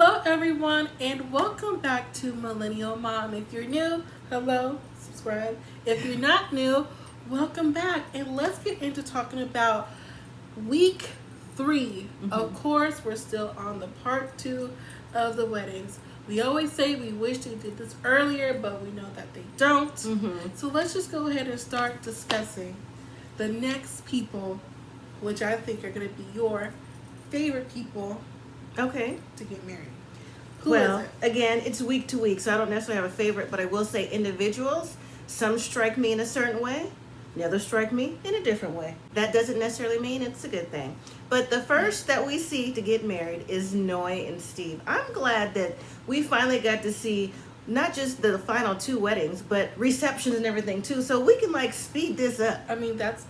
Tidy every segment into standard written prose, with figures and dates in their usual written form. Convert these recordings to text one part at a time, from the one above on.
Hello everyone and welcome back to Millennial Mom. If you're new, hello, subscribe. If you're not new, welcome back. And let's get into talking about week 3. Of course, we're still on the part 2 of the weddings. We always say we wish they did this earlier, but we know that they don't. So let's just go ahead and start discussing the next people, which I think are going to be your favorite people. Okay. To get married. Well, again, it's week to week, so I don't necessarily have a favorite, but I will say individuals. Some strike me in a certain way, the others strike me in a different way. That doesn't necessarily mean it's a good thing. But the first that we see to get married is Noi and Steve. I'm glad that we finally got to see not just the final 2 weddings, but receptions and everything too, so we can like speed this up. I mean, that's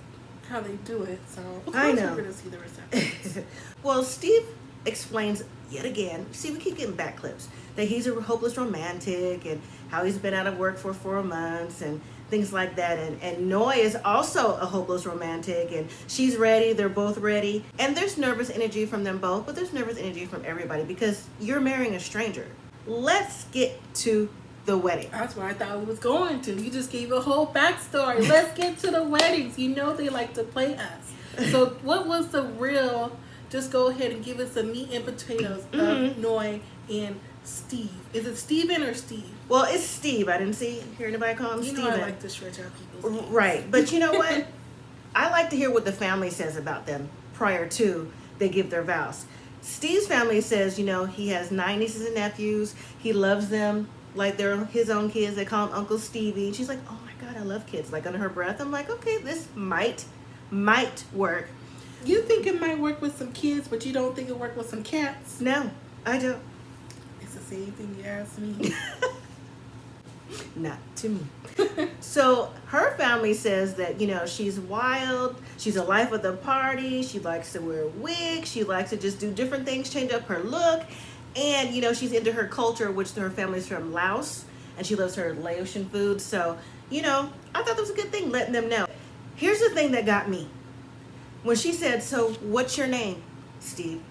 how they do it, so of course I know. we're going to see the receptions. Well, Steve explains yet again, see, we keep getting back clips, that he's a hopeless romantic and how he's been out of work for 4 months and things like that. And Noi is also a hopeless romantic and she's ready, they're both ready. And there's nervous energy from them both, but there's nervous energy from everybody because you're marrying a stranger. Let's get to the wedding. That's where I thought we was going to. You just gave a whole backstory. Let's get to the weddings. You know they like to play us. So what was the real... Just go ahead and give us the meat and potatoes of Noi and Steve. Is it Steven or Steve? Well, it's Steve. I didn't hear anybody call him Steven. You know I like to stretch out people's names. Right. But you know what? I like to hear what the family says about them prior to they give their vows. Steve's family says, you know, he has 9 nieces and nephews. He loves them like they're his own kids. They call him Uncle Stevie. She's like, oh my God, I love kids. Like under her breath, I'm like, okay, this might work. You think it might work with some kids, but you don't think it work with some cats? No, I don't. It's the same thing you asked me. Not to me. So her family says that, you know, she's wild. She's a life of the party. She likes to wear wigs. She likes to just do different things, change up her look. And, you know, she's into her culture, which her family's from Laos. And she loves her Laotian food. So, you know, I thought that was a good thing, letting them know. Here's the thing that got me. When she said, so what's your name, Steve?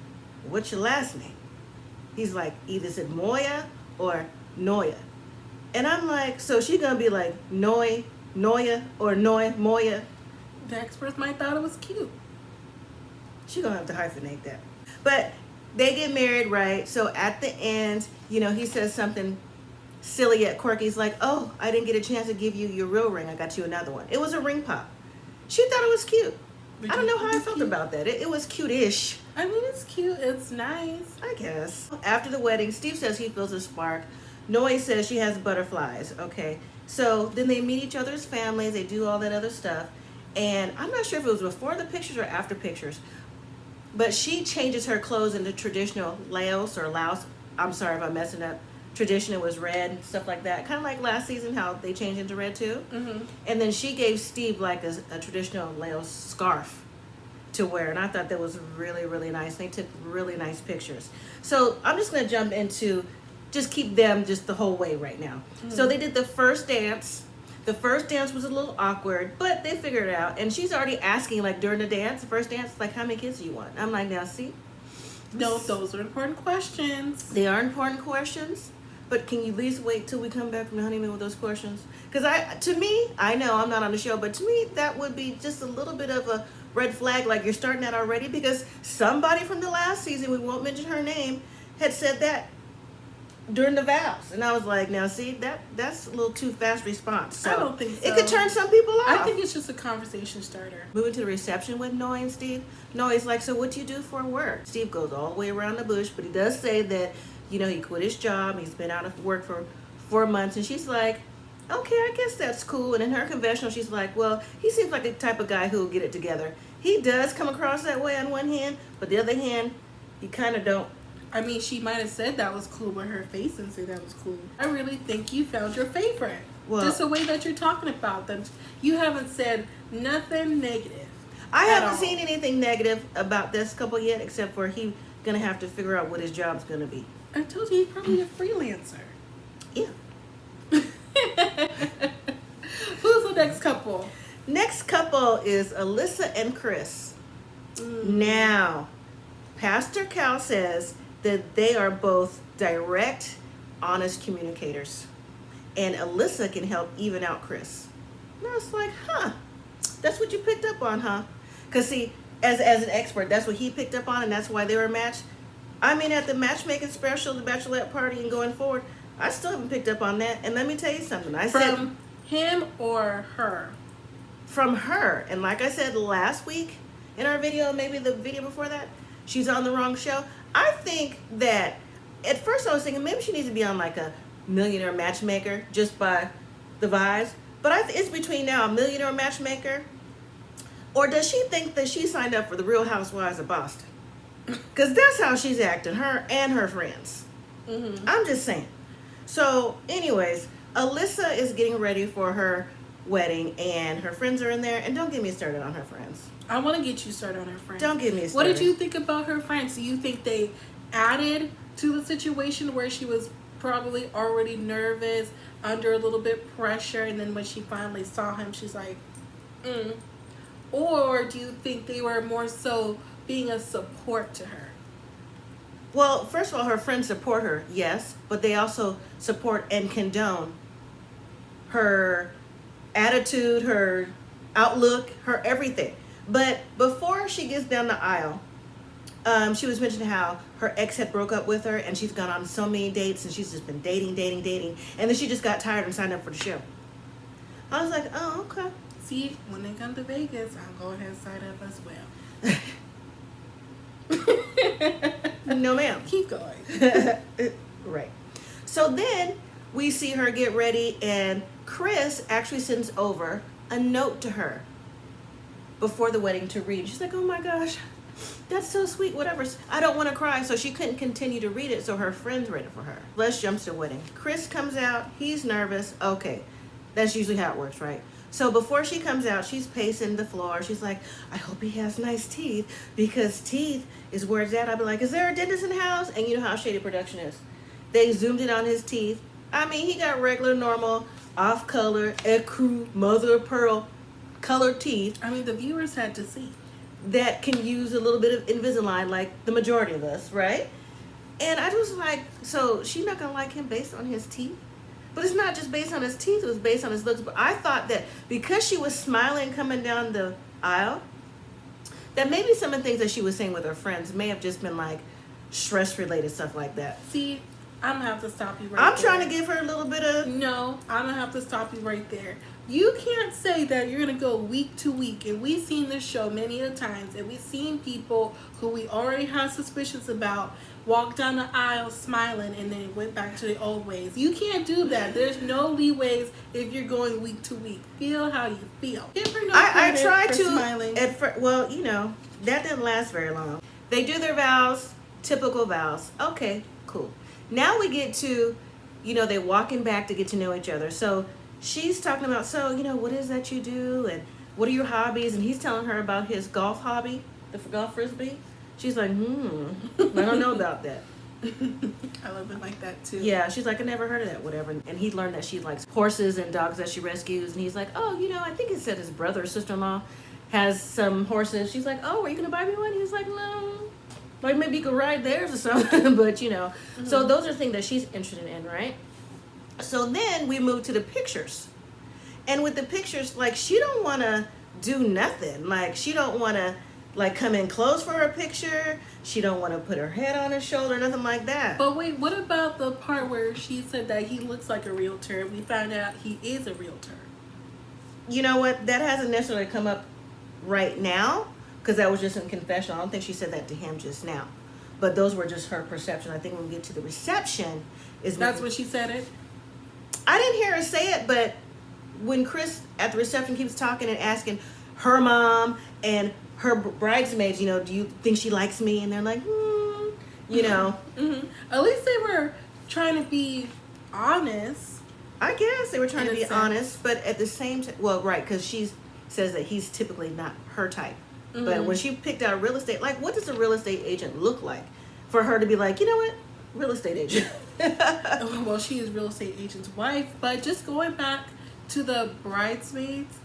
What's your last name? He's like, either said Moya or Noya. And I'm like, so she's going to be like Noi, Noya, or Noi, Moya? The experts might thought it was cute. She's going to have to hyphenate that. But they get married, right? So at the end, you know, he says something silly yet quirky. He's like, oh, I didn't get a chance to give you your real ring. I got you another one. It was a ring pop. She thought it was cute. I don't know how I felt about that. It was cute-ish. I mean, it's cute. It's nice. I guess. After the wedding, Steve says he feels a spark. Noi says she has butterflies. Okay. So then they meet each other's families. They do all that other stuff. And I'm not sure if it was before the pictures or after pictures. But she changes her clothes into traditional Laos. I'm sorry if I'm messing up. Traditional was red, stuff like that. Kind of like last season, how they changed into red too. And then she gave Steve like a traditional Laos scarf to wear. And I thought that was really, really nice. They took really nice pictures. So I'm just going to jump into, just keep them just the whole way right now. So they did the first dance. The first dance was a little awkward, but they figured it out. And she's already asking, like during the dance, the first dance, like how many kids do you want? I'm like, now see? No, those are important questions. They are important questions. But can you at least wait till we come back from the honeymoon with those questions? Because to me, I know I'm not on the show, but to me, that would be just a little bit of a red flag, like you're starting that already, because somebody from the last season, we won't mention her name, had said that during the vows. And I was like, now see, that's a little too fast response. So I don't think so. It could turn some people off. I think it's just a conversation starter. Moving to the reception with Noi and Steve. Noi's like, so what do you do for work? Steve goes all the way around the bush, but he does say that, you know, he quit his job. He's been out of work for 4 months. And she's like, okay, I guess that's cool. And in her confessional, she's like, well, he seems like the type of guy who will get it together. He does come across that way on one hand, but the other hand, he kind of don't. I mean, she might have said that was cool, but her face didn't say that was cool. I really think you found your favorite. Well, just the way that you're talking about them. You haven't said nothing negative. I haven't seen anything negative about this couple yet, except for he going to have to figure out what his job's going to be. I told you he's probably a freelancer. Yeah. Who's the next couple? Next couple is Alyssa and Chris. Now, Pastor Cal says that they are both direct, honest communicators. And Alyssa can help even out Chris. And I was like, huh, that's what you picked up on, huh? Because see, as an expert, that's what he picked up on, and that's why they were matched. I mean, at the matchmaking special, the bachelorette party, and going forward, I still haven't picked up on that. And let me tell you something. From him or her? From her. And like I said last week in our video, maybe the video before that, she's on the wrong show. I think that at first I was thinking maybe she needs to be on like a Millionaire Matchmaker just by the vibes. But it's between now a Millionaire Matchmaker, or does she think that she signed up for the Real Housewives of Boston? Because that's how she's acting, her and her friends. Mm-hmm. I'm just saying. So anyways, Alyssa is getting ready for her wedding, and her friends are in there. And don't get me started on her friends. I want to get you started on her friends. Don't get me started. What did you think about her friends? Do you think they added to the situation where she was probably already nervous, under a little bit pressure, and then when she finally saw him, she's like, Or do you think they were more so being a support to her? Well, first of all, her friends support her, yes, but they also support and condone her attitude, her outlook, her everything. But before she gets down the aisle, she was mentioning how her ex had broke up with her, and she's gone on so many dates, and she's just been dating, and then she just got tired and signed up for the show. I was like, oh, okay. See, when they come to Vegas, I'll go ahead and sign up as well. No, ma'am. Keep going. Right. So then we see her get ready, and Chris actually sends over a note to her before the wedding to read. She's like, oh my gosh, that's so sweet, whatever. I don't want to cry. So she couldn't continue to read it, so her friends read it for her. Let's jump to the wedding. Chris comes out. He's nervous. Okay, that's usually how it works, right? So before she comes out, she's pacing the floor. She's like, I hope he has nice teeth, because teeth is where it's at. I'd be like, is there a dentist in the house? And you know how shady production is. They zoomed in on his teeth. I mean, he got regular, normal, off-color, ecru, mother of pearl colored teeth. I mean, the viewers had to see. That can use a little bit of Invisalign, like the majority of us, right? And I was like, so she's not going to like him based on his teeth? But it's not just based on his teeth, it was based on his looks. But I thought that because she was smiling coming down the aisle, that maybe some of the things that she was saying with her friends may have just been like stress-related stuff like that. See, I'm going to have to stop you right I'm there. trying to give her a little bit of... No, I'm going to have to stop you right there. You can't say that you're going to go week to week. And we've seen this show many a times. And we've seen people who we already have suspicions about walk down the aisle smiling and then went back to the old ways. You can't do that. There's no leeways if you're going week to week. Feel how you feel. Give her no I credit tried for to... smiling. Well, you know, that didn't last very long. They do their vows, typical vows. Okay, cool. Now we get to, you know, they're walking back to get to know each other. So she's talking about, so, you know, what is that you do? And what are your hobbies? And he's telling her about his golf hobby, the golf frisbee. She's like, I don't know about that. I love it like that, too. Yeah, she's like, I never heard of that, whatever. And he learned that she likes horses and dogs that she rescues. And he's like, oh, you know, I think it said his brother or sister-in-law has some horses. She's like, oh, are you going to buy me one? He's like, no. Like, maybe you could ride theirs or something. But, you know. So those are things that she's interested in, right? So then we move to the pictures. And with the pictures, like, she don't want to do nothing. Like, she don't want to, like, come in close for her picture. She don't want to put her head on his shoulder, nothing like that. But wait, what about the part where she said that he looks like a realtor? We found out he is a realtor. You know what? That hasn't necessarily come up right now, because that was just in confession. I don't think she said that to him just now. But those were just her perception. I think when we get to the reception, That's when she said it? I didn't hear her say it, but when Chris at the reception keeps talking and asking her mom and her bridesmaids, you know, do you think she likes me? And they're like, you know. At least they were trying to be honest. I guess they were trying to be sense. honest, but at the same time, well, right, because she says that he's typically not her type. But when she picked out real estate, like, what does a real estate agent look like for her to be like, you know what, real estate agent? Well, she is real estate agent's wife, but just going back to the bridesmaids,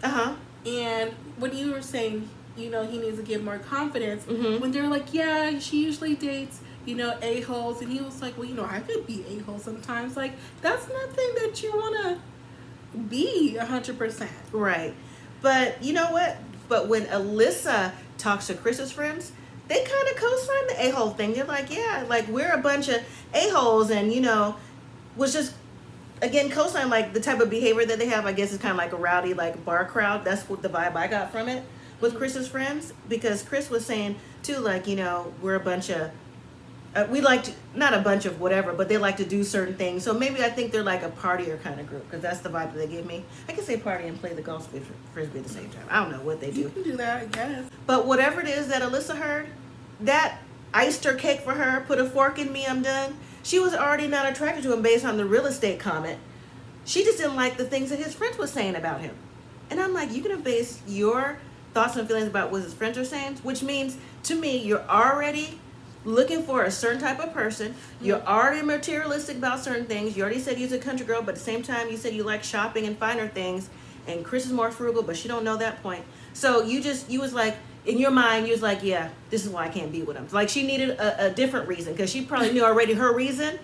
and when you were saying, you know, he needs to get more confidence, when they're like, yeah, she usually dates you know, a-holes. And he was like, well, you know, I could be a-hole sometimes. Like, that's nothing that you want to be 100%. Right. But you know what? But when Alyssa talks to Chris's friends, they kind of co-sign the a-hole thing. They're like, yeah, like we're a bunch of a-holes, and you know, was just again co-sign like the type of behavior that they have. I guess it's kind of like a rowdy like bar crowd. That's what the vibe I got from it with Chris's friends, because Chris was saying too, like, you know, we're a bunch of we like to, not a bunch of whatever, but they like to do certain things. So maybe I think they're like a partier kind of group, because that's the vibe that they give me. I can say party and play the golf frisbee at the same time. I don't know what they do. You can do that, I guess. But whatever it is that Alyssa heard, that iced her cake for her, put a fork in me, I'm done. She was already not attracted to him based on the real estate comment. She just didn't like the things that his friends were saying about him. And I'm like, you're going to base your thoughts and feelings about what his friends are saying? Which means, to me, you're already looking for a certain type of person. You're already materialistic about certain things. You already said you're a country girl, but at the same time you said you like shopping and finer things, and Chris is more frugal, but she don't know that point. So you was like, in your mind, you was like, yeah, this is why I can't be with him. Like, she needed a different reason, because she probably knew already her reason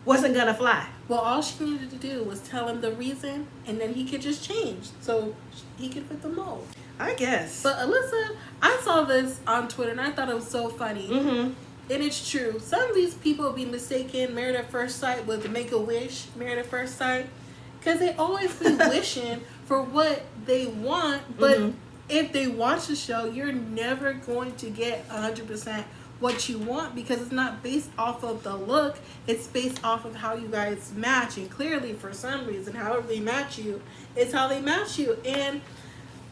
wasn't gonna fly. Well, all she needed to do was tell him the reason, and then he could just change, so he could fit the mold. I guess. But Alyssa, I saw this on Twitter, and I thought it was so funny. Mm-hmm. And it's true. Some of these people be mistaken married at first sight with Make-A-Wish married at first sight, because they always be wishing for what they want. But if they watch the show, you're never going to get 100% what you want, because it's not based off of the look. It's based off of how you guys match. And clearly, for some reason, however they match you, it's how they match you. And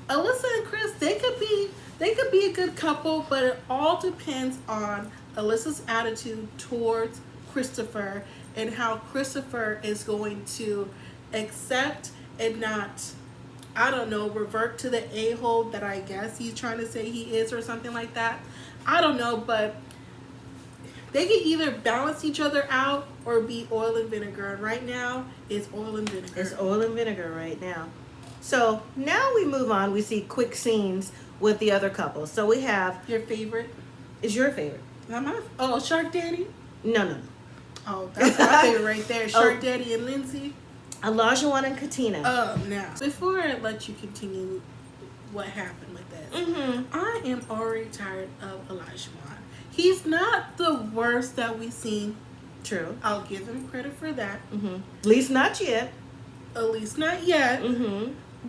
Alyssa and Chris, they could be a good couple, but it all depends on Alyssa's attitude towards Christopher, and how Christopher is going to accept and not, I don't know, revert to the a-hole that I guess he's trying to say he is, or something like that. I don't know, but they can either balance each other out or be oil and vinegar. And right now, it's oil and vinegar. It's oil and vinegar right now. So now we move on. We see quick scenes with the other couples. So we have... Your favorite? Is your favorite? Oh, Shark Daddy? No. Oh, that's my favorite right there. Shark Daddy and Lindsay. Olajuwon and Katina. Now, before I let you continue what happened with this, I am already tired of Olajuwon. He's not the worst that we've seen. True. I'll give him credit for that. At least not yet. At least not yet.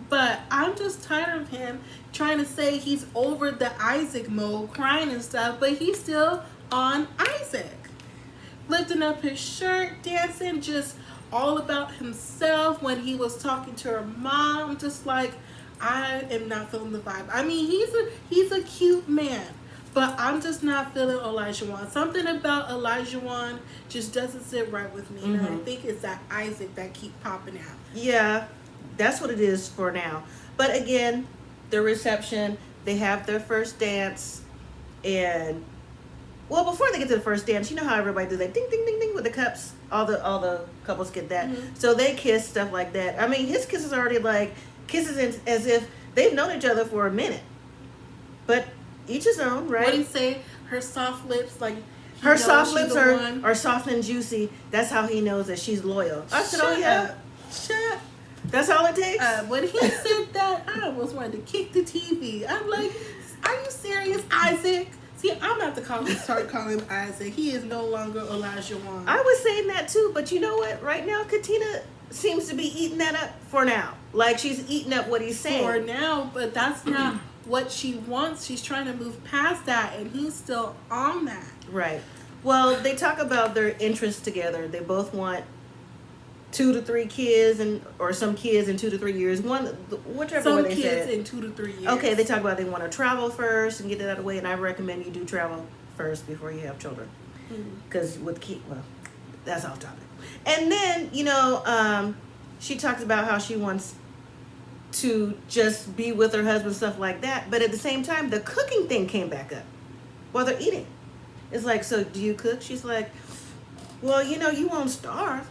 But I'm just tired of him trying to say he's over the Isaac mode, crying and stuff, but he's still on Isaac. Lifting up his shirt, dancing, just all about himself when he was talking to her mom. Just like, I am not feeling the vibe. I mean, he's a cute man, but I'm just not feeling Olajuwon. Something about Olajuwon just doesn't sit right with me. And I think it's that Isaac that keep popping out. Yeah, that's what it is for now. But again, the reception, they have their first dance, and well, before they get to the first dance, you know how everybody does that ding ding ding ding with the cups. All the couples get that. So they kiss, stuff like that. I mean, his kiss is already like kisses as if they've known each other for a minute. But each his own, right? What do you say? Her soft lips, like her soft lips are soft and juicy. That's how he knows that she's loyal. I said, oh yeah, shut. That's all it takes. When he said that, I almost wanted to kick the TV. I'm like, are you serious, Isaac? See, I'm about to start calling him Isaac. He is no longer Olajuwon. I was saying that too, but you know what? Right now, Katina seems to be eating that up for now. Like, she's eating up what he's saying. For now, but that's not what she wants. She's trying to move past that, and he's still on that. Right. Well, they talk about their interests together. They both want 2 to 3 kids, or some kids in 2 to 3 years. Whichever way they said it. Some kids in 2 to 3 years. Okay, they talk about they want to travel first and get it out of the way, and I recommend you do travel first before you have children. Because with kids, well, that's off topic. And then, you know, she talks about how she wants to just be with her husband, stuff like that. But at the same time, the cooking thing came back up while they're eating. It's like, so do you cook? She's like, well, you know, you won't starve.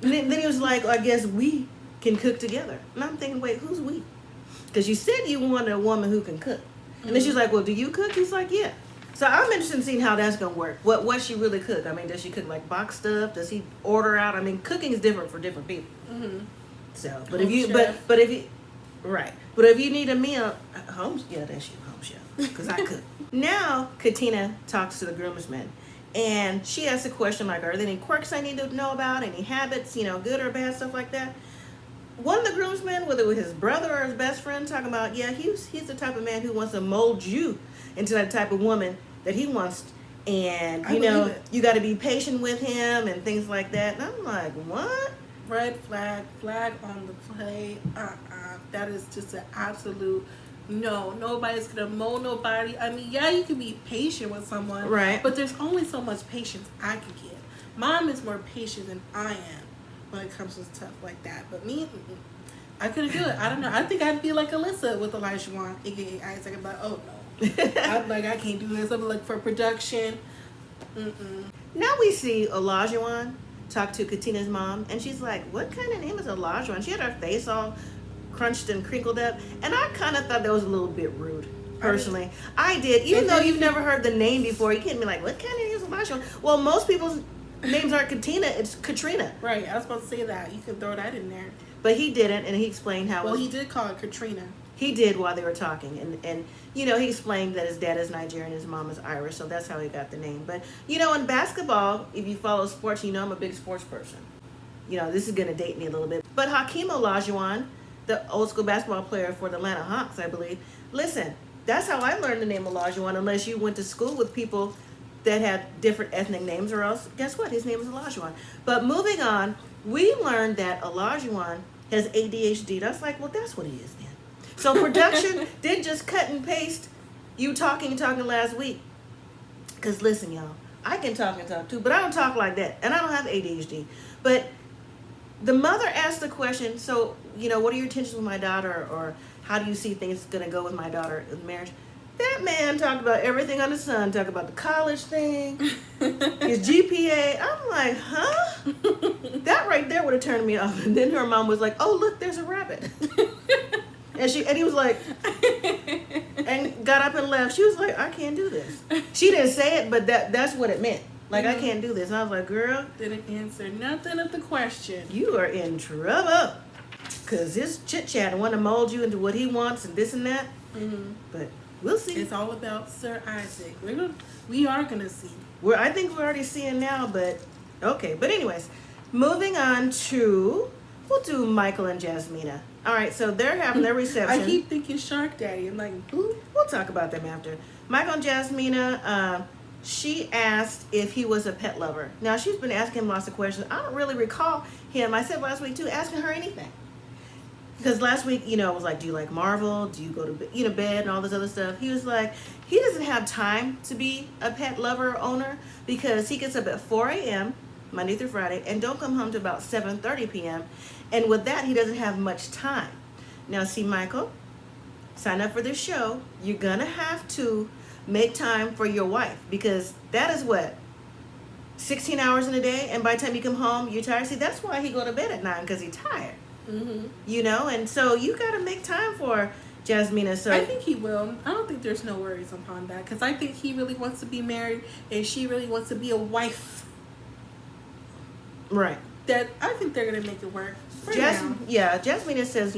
And then he was like, I guess we can cook together. And I'm thinking, wait, who's we? Because you said you wanted a woman who can cook. And then she's like, well, do you cook? He's like, yeah. So I'm interested in seeing how that's gonna work. What she really cook? I mean, does she cook like box stuff? Does he order out? I mean, cooking is different for different people. Mm-hmm. So, but Home if you chef. but if you right, but if you need a meal, home yeah, that's you, home chef, because I cook. Now Katina talks to the groomsmen, and she asks a question like, "Are there any quirks I need to know about? Any habits, good or bad, stuff like that?" One of the groomsmen, whether it was his brother or his best friend, talking about, yeah, he's the type of man who wants to mold you into that type of woman that he wants, and you got to be patient with him and things like that. And I'm like, what? Red flag on the play. That is just an absolute no. Nobody's gonna mold nobody. I mean, yeah, you can be patient with someone, Right? But there's only so much patience I can give. Mom is more patient than I am when it comes to stuff like that. But me, I couldn't do it. I don't know. I think I'd be like Alyssa with Olajuwon, aka Isaac. I'm like, oh no. I can't do this. I'm like, for production. Now we see Olajuwon talk to Katina's mom, and she's like, what kind of name is Olajuwon? She had her face all crunched and crinkled up, and I kind of thought that was a little bit rude, personally. I did. Even though you've never heard the name before, you can't be like, what kind of name is Olajuwon? Well, most people's names aren't Katina, it's Katrina. Right, I was about to say that. You can throw that in there. But he didn't, and he explained how... Well, he did call it Katrina. He did while they were talking, and he explained that his dad is Nigerian, his mom is Irish, so that's how he got the name. But in basketball, if you follow sports, I'm a big sports person. This is gonna date me a little bit. But Hakeem Olajuwon, the old school basketball player for the Atlanta Hawks, I believe. Listen, that's how I learned the name Olajuwon. Unless you went to school with people that had different ethnic names, or else guess what? His name is Olajuwon. But moving on, we learned that Olajuwon has ADHD. That's like, well, that's what he is then. So production didn't just cut and paste you talking last week. Because listen, y'all, I can talk and talk too, but I don't talk like that. And I don't have ADHD. But the mother asked the question, so, what are your intentions with my daughter? Or how do you see things going to go with my daughter in marriage? That man talked about everything under the sun. Talked about the college thing, his GPA. I'm like, huh? That right there would have turned me off. And then her mom was like, oh, look, there's a rabbit. And he was like, and got up and left. She was like, I can't do this. She didn't say it, but that's what it meant. Like, I can't do this. And I was like, girl. Didn't answer nothing of the question. You are in trouble. Because his chit-chat want to mold you into what he wants and this and that. Mm-hmm. But we'll see. It's all about Sir Isaac. We are going to see. I think we're already seeing now, but okay. But anyways, moving on to, we'll do Michael and Jasmina. All right, so they're having their reception. I keep thinking Shark Daddy. I'm like, who? We'll talk about them after. Michael and Jasmina, she asked if he was a pet lover. Now, she's been asking him lots of questions. I don't really recall him, I said last week too, asking her anything. Because last week, I was like, do you like Marvel? Do you go to bed and all this other stuff? He was like, he doesn't have time to be a pet lover or owner because he gets up at 4 a.m., Monday through Friday, and don't come home to about 7:30 p.m. And with that, he doesn't have much time. Now, see, Michael, sign up for this show. You're going to have to make time for your wife because that is what? 16 hours in a day, and by the time you come home, you're tired. See, that's why he go to bed at 9, because he's tired. Mm-hmm. And so you got to make time for Jasmina. So I think he will. I don't think there's no worries upon that because I think he really wants to be married and she really wants to be a wife. Right. That I think they're gonna make it work. Yeah, Jasmina says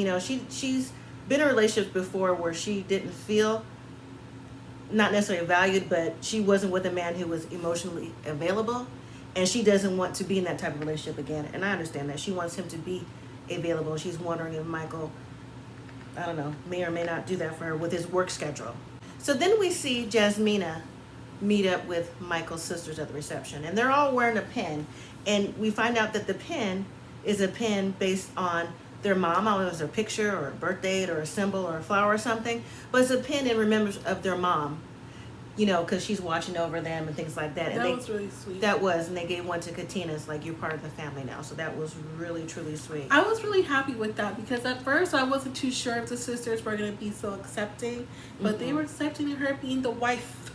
she's been in relationships before where she didn't feel not necessarily valued, but she wasn't with a man who was emotionally available, and she doesn't want to be in that type of relationship again. And I understand that she wants him to be available. She's wondering if Michael, I don't know, may or may not do that for her with his work schedule. So then we see Jasmina meet up with Michael's sisters at the reception, and they're all wearing a pin. And we find out that the pin is a pin based on their mom. I don't know if it's a picture or a birth date or a symbol or a flower or something. But it's a pin in remembrance of their mom, because she's watching over them and things like that. And that was really sweet. That was. And they gave one to Katina. It's like, you're part of the family now. So that was really, truly sweet. I was really happy with that because at first I wasn't too sure if the sisters were going to be so accepting. But they were accepting of her being the wife.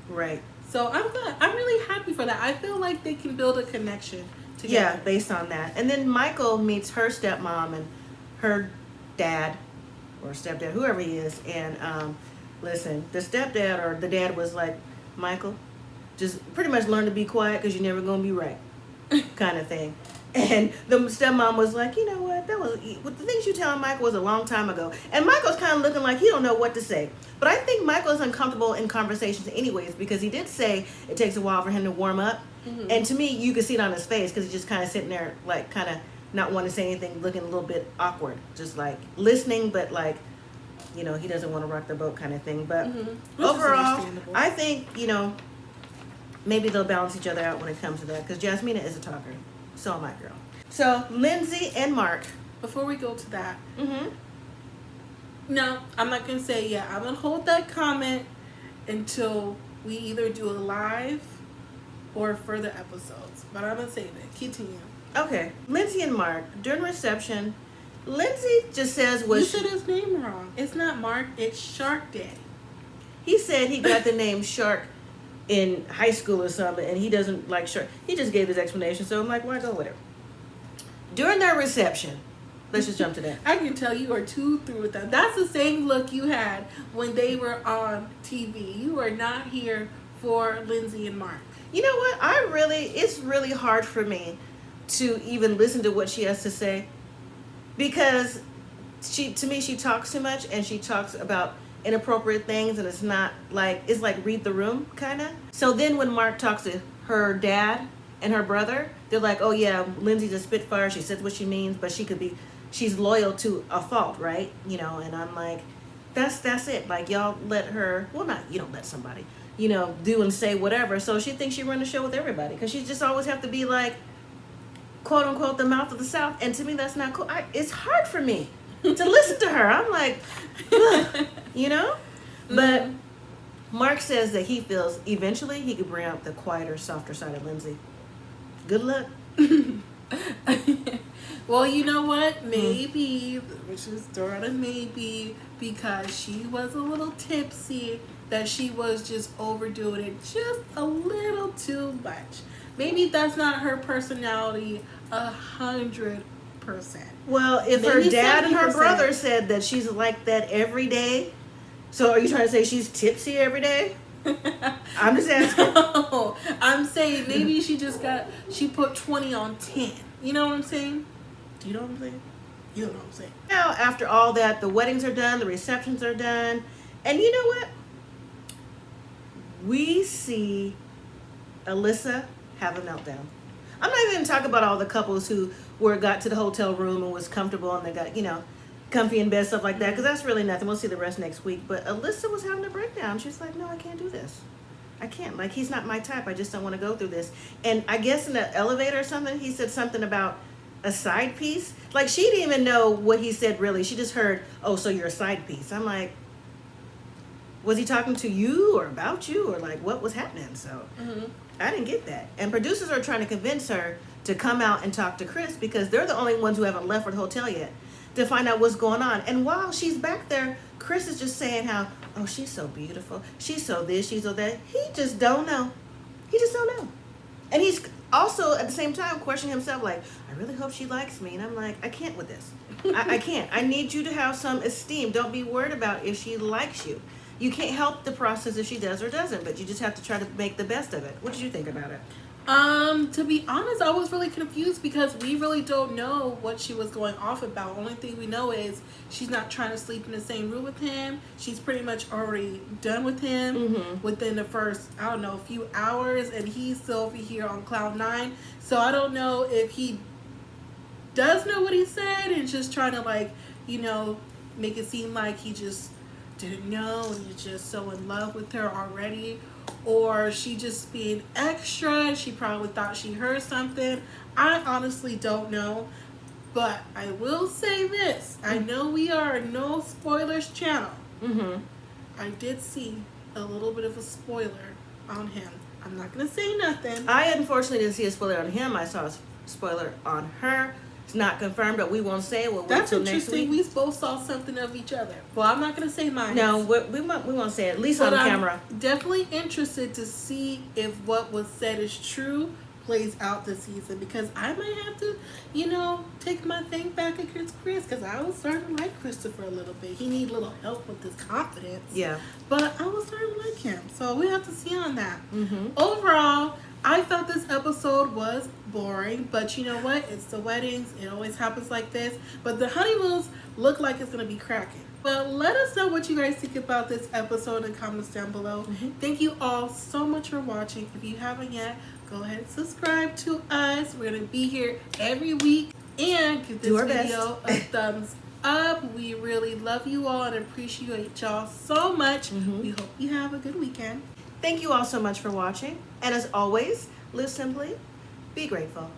Right. So I'm really happy for that. I feel like they can build a connection together. Yeah, based on that. And then Michael meets her stepmom and her dad or stepdad, whoever he is. And listen, the stepdad or the dad was like Michael. Just pretty much learn to be quiet because you're never going to be right, kind of thing. And the stepmom was like, you know what, the things you telling Michael was a long time ago. And Michael's kind of looking like he don't know what to say. But I think Michael's uncomfortable in conversations anyways, because he did say it takes a while for him to warm up. Mm-hmm. And to me, you could see it on his face because he's just kind of sitting there, like, kind of not wanting to say anything, looking a little bit awkward. Just, like, listening, but, like, you know, he doesn't want to rock the boat kind of thing. But overall, I think, you know, maybe they'll balance each other out when it comes to that, because Jasmina is a talker. So am I, girl. So, Lindsay and Mark. Before we go to that. No, I'm not going to say yet. I'm going to hold that comment until we either do a live or further episodes. But I'm going to say that. Continue. Okay. Lindsay and Mark, during reception, Lindsay just says what you said his name wrong. It's not Mark. It's Shark Daddy. He said he got the name Shark in high school or something, and he doesn't like shark. He just gave his explanation, so I'm like, why go with it? During their reception, let's just jump to that. I can tell you are too through with that. That's the same look you had when they were on TV. You are not here for Lindsay and Mark. You know what? It's really hard for me to even listen to what she has to say, because to me she talks too much, and she talks about inappropriate things, and it's like read the room kind of. So then when Mark talks to her dad and her brother, they're like, oh yeah, Lindsay's a spitfire, she says what she means, but she's loyal to a fault, right? You know, and I'm like, that's it. Like, y'all let her, well, not, you don't let somebody, you know, do and say whatever. So she thinks she run the show with everybody, because she just always have to be like, quote unquote, the mouth of the South. And to me, that's not cool. It's hard for me to listen to her. I'm like, ugh, you know? But Mark says that he feels eventually he could bring out the quieter, softer side of Lindsay. Good luck. Well, you know what? Maybe, which is throwing a maybe, because she was a little tipsy, that she was just overdoing it just a little too much. Maybe that's not her personality 100%. Well, if maybe her dad 70%. And her brother said that she's like that every day, so are you trying to say she's tipsy every day? I'm just asking. No, I'm saying maybe she put 20 on 10. You know what I'm saying? Do you know what I'm saying? You know what I'm saying. Now, after all that, the weddings are done, the receptions are done, and you know what? We see Alyssa have a meltdown. I'm not even going to talk about all the couples who got to the hotel room and was comfortable, and they got, you know, comfy in bed, stuff like that, because that's really nothing. We'll see the rest next week. But Alyssa was having a breakdown. She's like, no, I can't do this. I can't. Like, he's not my type. I just don't want to go through this. And I guess in the elevator or something, he said something about a side piece. Like, she didn't even know what he said, really. She just heard, oh, so you're a side piece. I'm like, was he talking to you or about you, or like what was happening? So I didn't get that. And producers are trying to convince her to come out and talk to Chris, because they're the only ones who haven't left for the hotel yet, to find out what's going on. And while she's back there, Chris is just saying how, oh, she's so beautiful, she's so this, she's so that. He just don't know. He just don't know. And he's also at the same time questioning himself, like, I really hope she likes me. And I'm like, I can't with this. I can't. I need you to have some esteem. Don't be worried about if she likes you. You can't help the process if she does or doesn't, but you just have to try to make the best of it. What did you think about it? To be honest, I was really confused, because we really don't know what she was going off about. Only thing we know is she's not trying to sleep in the same room with him. She's pretty much already done with him within the first, I don't know, few hours, and he's still over here on cloud 9. So I don't know if he does know what he said and just trying to, like, you know, make it seem like he just didn't know and he's just so in love with her already, or she just being extra. She probably thought she heard something. I honestly don't know, but I will say this. I know we are a no spoilers channel. I did see a little bit of a spoiler on him. I'm not gonna say nothing. I unfortunately didn't see a spoiler on him. I saw a spoiler on her. It's not confirmed, but we won't say it. We'll wait till next week. We both saw something of each other. Well, I'm not going to say mine. No, we won't say it, at least on camera. I'm definitely interested to see if what was said is true, plays out this season, because I might have to, you know, take my thing back against Chris, because I was starting to like Christopher a little bit. He needed a little help with his confidence. Yeah. But I was starting to like him. So we have to see on that. Mm-hmm. Overall, I thought this episode was boring, but you know what? It's the weddings. It always happens like this. But the honeymoons look like it's going to be cracking. Well, let us know what you guys think about this episode in the comments down below. Mm-hmm. Thank you all so much for watching. If you haven't yet, go ahead and subscribe to us. We're going to be here every week. And give this video a thumbs up. We really love you all and appreciate y'all so much. Mm-hmm. We hope you have a good weekend. Thank you all so much for watching. And as always, live simply, be grateful.